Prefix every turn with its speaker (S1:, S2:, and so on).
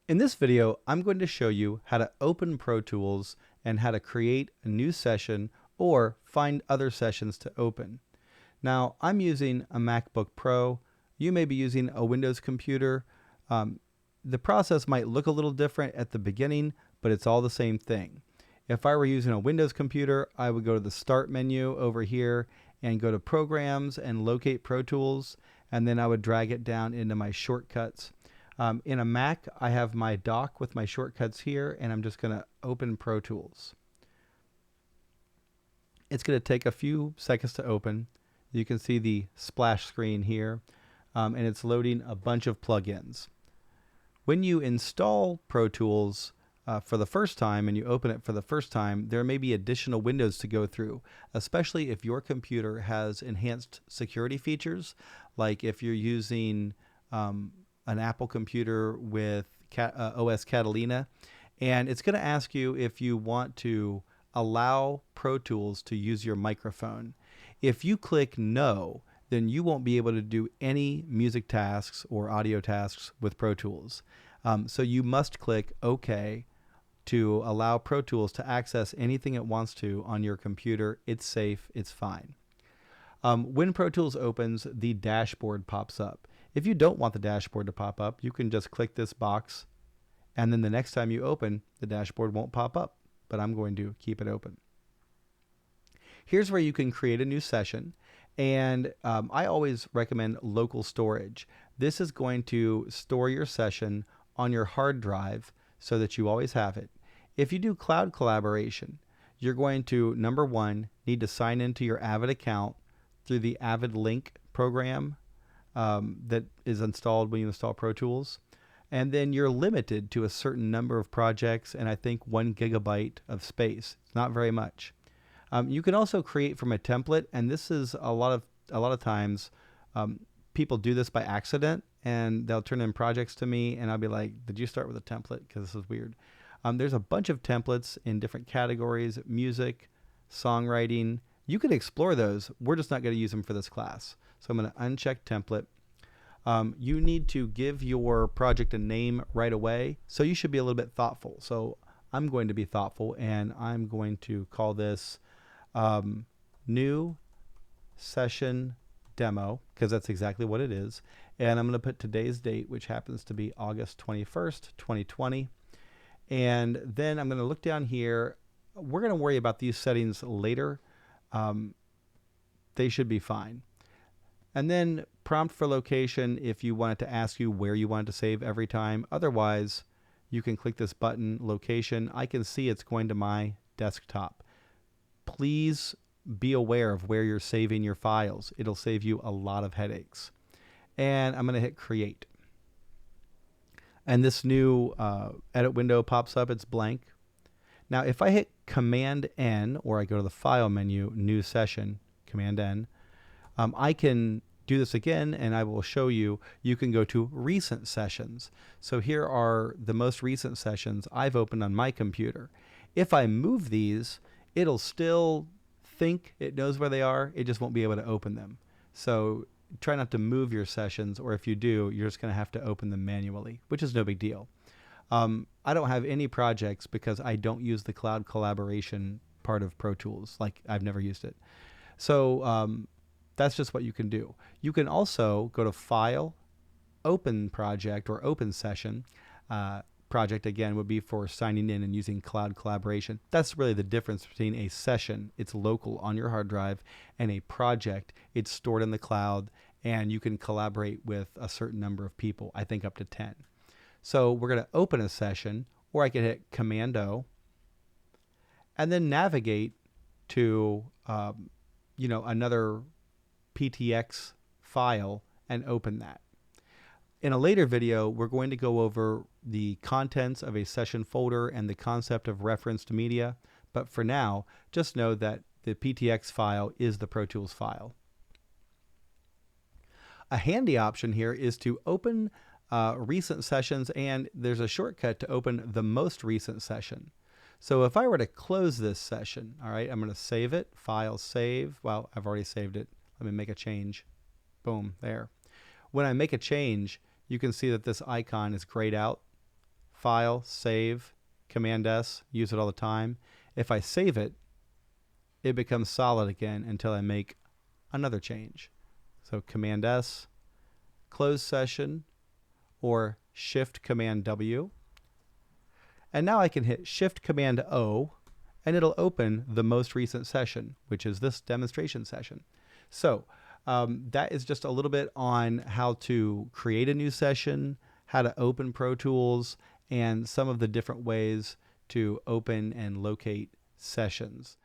S1: In this video, I'm going to show you how to open Pro Tools and how to create a new session or find other sessions to open. Now, I'm using a MacBook Pro. You may be using a Windows computer. The process might look a little different at the beginning, but it's all the same thing. If I were using a Windows computer, I would go to the Start menu over here and go to Programs and locate Pro Tools, and then I would drag it down into my shortcuts. In a Mac, I have my dock with my shortcuts here, and I'm just going to open Pro Tools. It's going to take a few seconds to open. You can see the splash screen here, and it's loading a bunch of plugins. When you install Pro Tools for the first time and you open it for the first time, there may be additional windows to go through, especially if your computer has enhanced security features, like if you're using an Apple computer with OS Catalina, and it's going to ask you if you want to allow Pro Tools to use your microphone. If you click no, then you won't be able to do any music tasks or audio tasks with Pro Tools. So you must click OK to allow Pro Tools to access anything it wants to on your computer. It's safe, it's fine. When Pro Tools opens, the dashboard pops up. If you don't want the dashboard to pop up, you can just click this box, and then the next time you open, the dashboard won't pop up, but I'm going to keep it open. Here's where you can create a new session, and I always recommend local storage. This is going to store your session on your hard drive so that you always have it. If you do cloud collaboration, you're going to, number one, need to sign into your Avid account through the Avid Link program that is installed when you install Pro Tools. And then you're limited to a certain number of projects and I think 1 gigabyte of space. It's not very much. You can also create from a template, and this is a lot of times people do this by accident, and they'll turn in projects to me and I'll be like, did you start with a template? Because this is weird. There's a bunch of templates in different categories: music, songwriting. You can explore those. We're just not going to use them for this class. So I'm going to uncheck template. You need to give your project a name right away, so you should be a little bit thoughtful. So I'm going to be thoughtful, and I'm going to call this new session demo, because that's exactly what it is. And I'm going to put today's date, which happens to be August 21st, 2020. And then I'm going to look down here. We're going to worry about these settings later. They should be fine. And then prompt for location if you want it to ask you where you want it to save every time. Otherwise, you can click this button, location. I can see it's going to my desktop. Please be aware of where you're saving your files. It'll save you a lot of headaches. And I'm going to hit create. And this new edit window pops up. It's blank. Now, if I hit Command N, or I go to the File menu, New Session, Command N, I can do this again, and I will show you. You can go to Recent Sessions. So here are the most recent sessions I've opened on my computer. If I move these, it'll still think it knows where they are. It just won't be able to open them. So try not to move your sessions, or if you do, you're just going to have to open them manually, which is no big deal. I don't have any projects because I don't use the cloud collaboration part of Pro Tools. Like, I've never used it. So that's just what you can do. You can also go to File, Open Project, or Open Session. Project, again, would be for signing in and using cloud collaboration. That's really the difference between a session, it's local on your hard drive, and a project, it's stored in the cloud, and you can collaborate with a certain number of people, I think up to 10. So we're going to open a session, or I can hit Command-O, and then navigate to another PTX file and open that. In a later video, we're going to go over the contents of a session folder and the concept of referenced media. But for now, just know that the PTX file is the Pro Tools file. A handy option here is to open recent sessions, and there's a shortcut to open the most recent session. So if I were to close this session, all right, I'm going to save it, File, Save. Well, I've already saved it. Let me make a change. Boom, there. When I make a change, you can see that this icon is grayed out. File, Save, Command S, use it all the time. If I save it, it becomes solid again until I make another change. So Command S, close session, or Shift Command W. And now I can hit Shift Command O, and it'll open the most recent session, which is this demonstration session. So that is just a little bit on how to create a new session, how to open Pro Tools, and some of the different ways to open and locate sessions.